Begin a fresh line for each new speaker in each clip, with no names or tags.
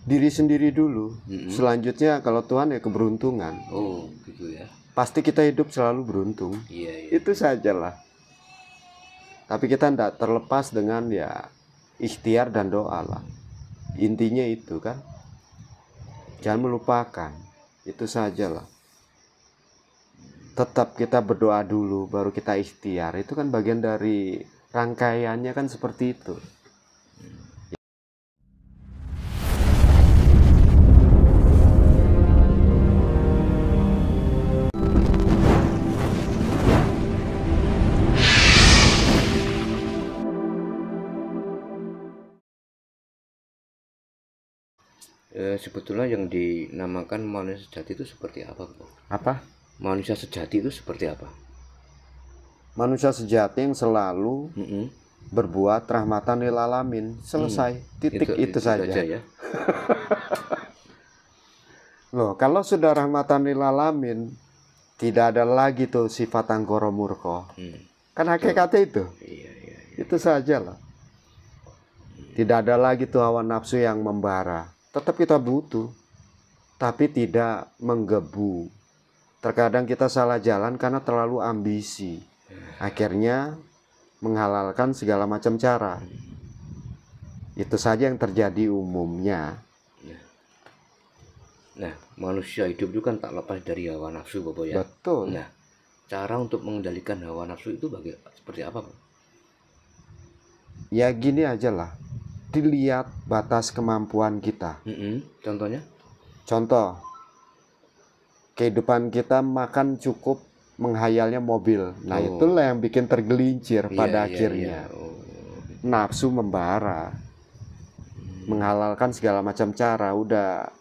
diri sendiri dulu. Selanjutnya kalau Tuhan ya keberuntungan.
Oh gitu ya.
Pasti kita hidup selalu beruntung.
Iya.
Itu sajalah. Tapi kita tidak terlepas dengan ya ikhtiar dan doa lah. Intinya itu kan. Jangan melupakan. Itu sajalah. Tetap kita berdoa dulu baru kita ikhtiar. Itu kan bagian dari rangkaiannya kan seperti itu.
Sebetulnya yang dinamakan manusia sejati itu seperti apa, Bro?
Apa?
Manusia sejati itu seperti apa?
Manusia sejati yang selalu berbuat rahmatan lil alamin. Selesai. Titik itu saja.
Ya.
Loh, kalau sudah rahmatan lil alamin, tidak ada lagi tuh sifat anggoro murko. Kan hakikatnya itu.
Iya.
Itu saja lah. Tidak ada lagi tuh hawa nafsu yang membara. Tetap kita butuh, tapi tidak menggebu. Terkadang kita salah jalan karena terlalu ambisi. Akhirnya menghalalkan segala macam cara. Itu saja yang terjadi umumnya.
Nah, manusia hidup itu kan tak lepas dari hawa nafsu, Bapak ya.
Betul.
Nah, cara untuk mengendalikan hawa nafsu itu seperti apa, Pak?
Ya gini aja lah. Dilihat batas kemampuan kita.
Contohnya?
Contoh, kehidupan kita makan cukup, menghayalnya mobil. Nah, itulah yang bikin tergelincir pada akhirnya. Nafsu membara. Menghalalkan segala macam cara. Udah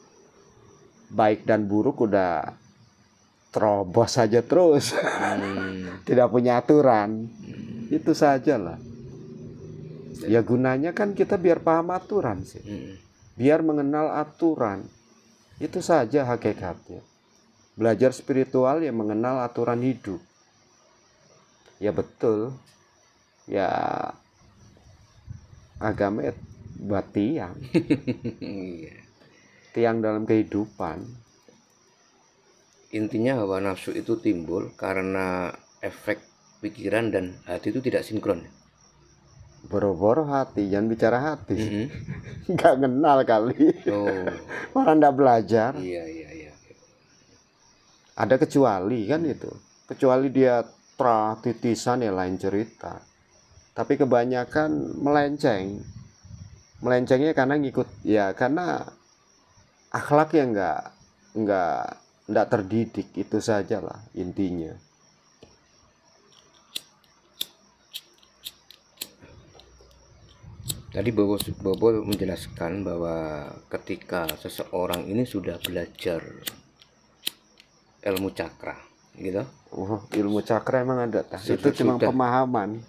baik dan buruk udah terobos saja terus. Tidak punya aturan. Itu sajalah. Ya gunanya kan kita biar paham aturan sih. Biar mengenal aturan. Itu saja hakikatnya. Belajar spiritual ya mengenal aturan hidup. Ya betul. Ya agama buat tiang. Tiang dalam kehidupan.
Intinya hawa nafsu itu timbul karena efek pikiran dan hati itu tidak sinkron.
Boro-boro hati, jangan bicara hati. Nggak kenal kali. Orang nggak belajar.
Iya.
Ada kecuali kan itu. Kecuali dia titisan ya lain cerita. Tapi kebanyakan melenceng. Melencengnya karena ngikut ya karena akhlak yang nggak terdidik, itu sajalah intinya.
Tadi Bobo menjelaskan bahwa ketika seseorang ini sudah belajar ilmu cakra, gitu.
Ilmu cakra emang ada, itu cuma pemahaman.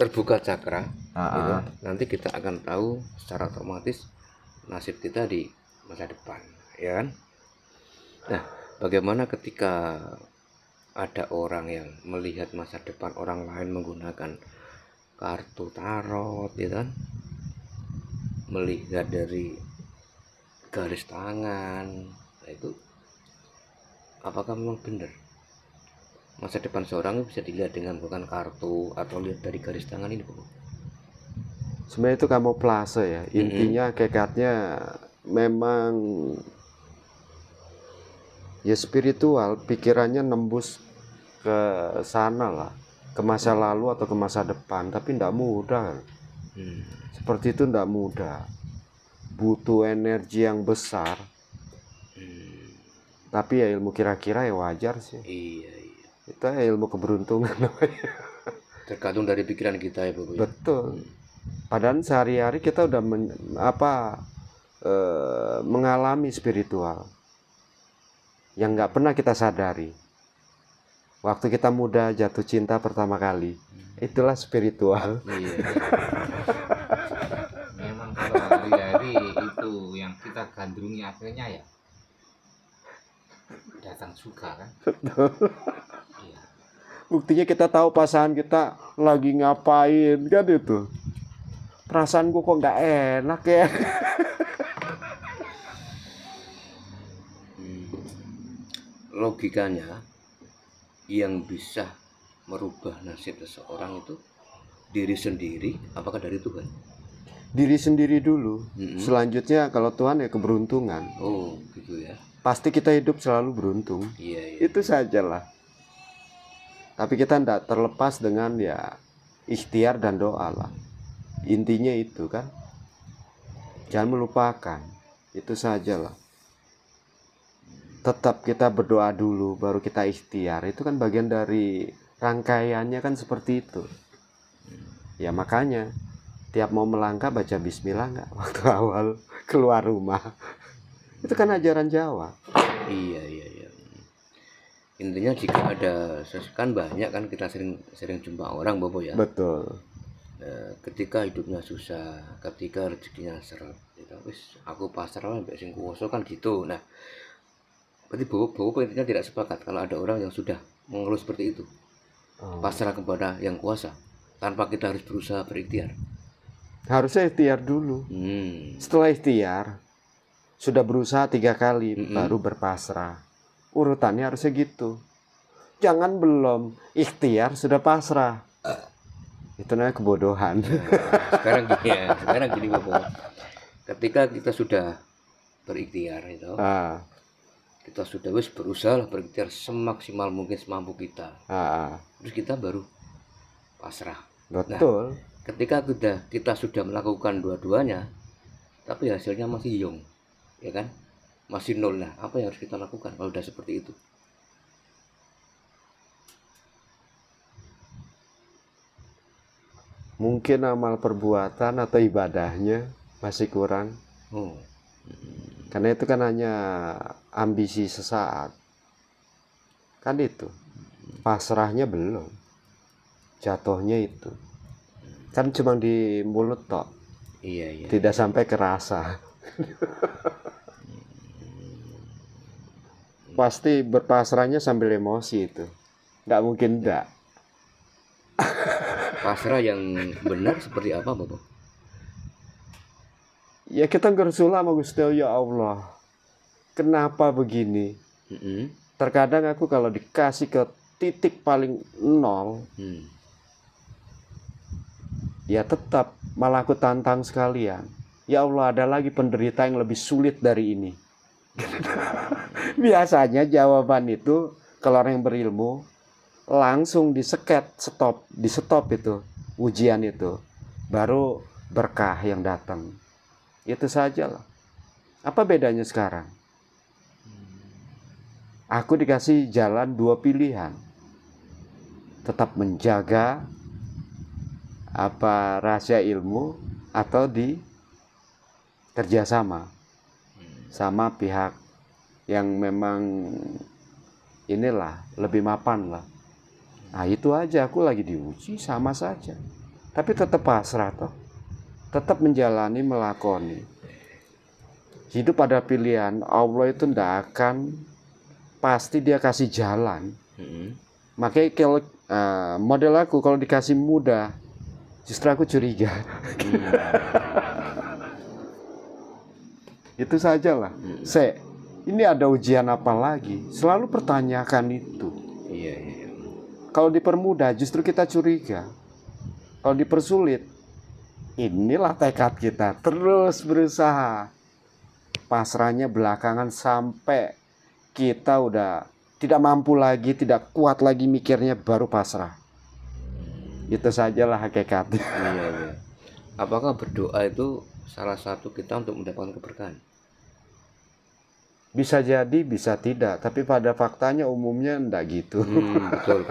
Terbuka cakra, gitu. Nanti kita akan tahu secara otomatis nasib kita di masa depan, ya kan? Nah, bagaimana ketika ada orang yang melihat masa depan orang lain menggunakan kartu tarot, ya kan? Melihat dari garis tangan, nah itu apakah memang benar masa depan seorang bisa dilihat dengan bukan kartu atau lihat dari garis tangan ini, Bu?
Sebenarnya itu kamuflase ya. Intinya hakikatnya memang ya spiritual, pikirannya nembus ke sana lah, ke masa lalu atau ke masa depan, tapi tidak mudah. Seperti itu tidak mudah, butuh energi yang besar. Tapi ya ilmu kira-kira ya wajar sih.
Iya.
Itu ilmu keberuntungan namanya.
Tergantung dari pikiran kita ya, Bu.
Betul. Padahal sehari-hari kita udah mengalami spiritual yang nggak pernah kita sadari. Waktu kita muda jatuh cinta pertama kali, itulah spiritual.
Iya. Memang kalau hari-hari itu yang kita gandrungi akhirnya ya datang juga kan. Iya.
Buktinya kita tahu pasangan kita lagi ngapain kan itu. Perasaanku kok nggak enak ya.
logikanya yang bisa merubah nasib seseorang itu diri sendiri, apakah dari Tuhan?
Diri sendiri dulu. Selanjutnya kalau Tuhan ya keberuntungan.
Oh gitu ya.
Pasti kita hidup selalu beruntung.
Iya.
Itu sajalah. Tapi kita tidak terlepas dengan ya ikhtiar dan doa lah. Intinya itu kan. Jangan melupakan. Itu sajalah. Tetap kita berdoa dulu baru kita ikhtiar. Itu kan bagian dari rangkaiannya kan seperti itu. Ya makanya tiap mau melangkah baca bismillah nggak waktu awal keluar rumah. Itu kan ajaran Jawa.
Iya. Intinya jika ada, kan banyak kan kita sering jumpa orang Bobo ya.
Betul.
Ketika hidupnya susah, ketika rezekinya seret, gitu. Wis aku pasrah mbek sing kuwasa kan gitu. Nah, berarti Bobo intinya tidak sepakat kalau ada orang yang sudah mengeluh seperti itu. Pasrah kepada yang kuasa tanpa kita harus berusaha berikhtiar.
Harusnya ikhtiar dulu. Setelah ikhtiar sudah berusaha 3 kali baru berpasrah. Urutannya harusnya gitu. Jangan belum ikhtiar sudah pasrah. Itu namanya kebodohan.
Sekarang gini Bobo. Ketika kita sudah berikhtiar itu, kita sudah berusaha berikhtiar semaksimal mungkin semampu kita. Terus kita baru pasrah.
Betul.
Nah, ketika kita sudah melakukan dua-duanya, tapi hasilnya masih yong, ya kan? Masih nol. Nah, apa yang harus kita lakukan kalau udah seperti itu?
Mungkin amal perbuatan atau ibadahnya masih kurang. Karena itu kan hanya ambisi sesaat. Kan itu. Pasrahnya belum. Jatuhnya itu. Kan cuma di mulut tok.
Iya.
Tidak sampai kerasa. Pasti berpasrahnya sambil emosi itu. Nggak mungkin enggak.
Pasrah yang benar seperti apa, Bapak?
Ya kita ngersulah sama Gusti ya Allah. Kenapa begini? Terkadang aku kalau dikasih ke titik paling nol, ya tetap malah aku tantang sekalian. Ya Allah, ada lagi penderita yang lebih sulit dari ini. Biasanya jawaban itu kalau orang yang berilmu langsung di stop itu ujian itu, baru berkah yang datang. Itu sajalah. Apa bedanya sekarang? Aku dikasih jalan 2 pilihan. Tetap menjaga apa rahasia ilmu atau di kerjasama sama pihak yang memang inilah lebih mapan lah. Nah itu aja, aku lagi diuji sama saja. Tapi tetap pasrah toh. Tetap menjalani, melakoni. Hidup ada pilihan. Allah itu tidak akan pasti dia kasih jalan. Makanya kalau model aku kalau dikasih mudah, justru aku curiga. Itu sajalah. Ini ada ujian apa lagi? Selalu pertanyakan itu.
Iya.
Kalau dipermudah justru kita curiga. Kalau dipersulit, inilah tekad kita terus berusaha. Pasrahnya belakangan sampai kita udah tidak mampu lagi, tidak kuat lagi mikirnya, baru pasrah. Itu sajalah hakikatnya.
Iya. Apakah berdoa itu salah satu kita untuk mendapatkan keberkahan?
Bisa jadi, bisa tidak. Tapi pada faktanya umumnya enggak gitu.
Betul.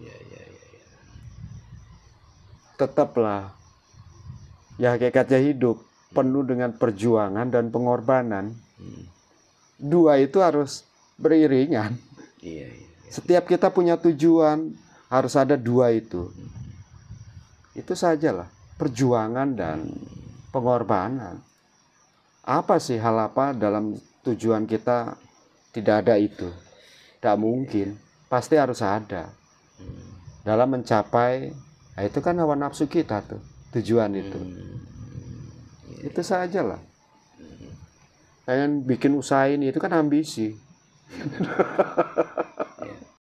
Ya.
Tetaplah. Ya hakikatnya hidup penuh dengan perjuangan dan pengorbanan. 2 itu harus beriringan.
Iya.
Setiap kita punya tujuan, harus ada 2 itu. Itu sajalah. Perjuangan dan pengorbanan. Apa sih hal apa dalam tujuan kita tidak ada itu? Tidak mungkin. Pasti harus ada. Dalam mencapai, nah itu kan hawa nafsu kita tuh, tujuan itu. Itu sajalah. Pengen bikin usaha ini itu kan ambisi.
Ya.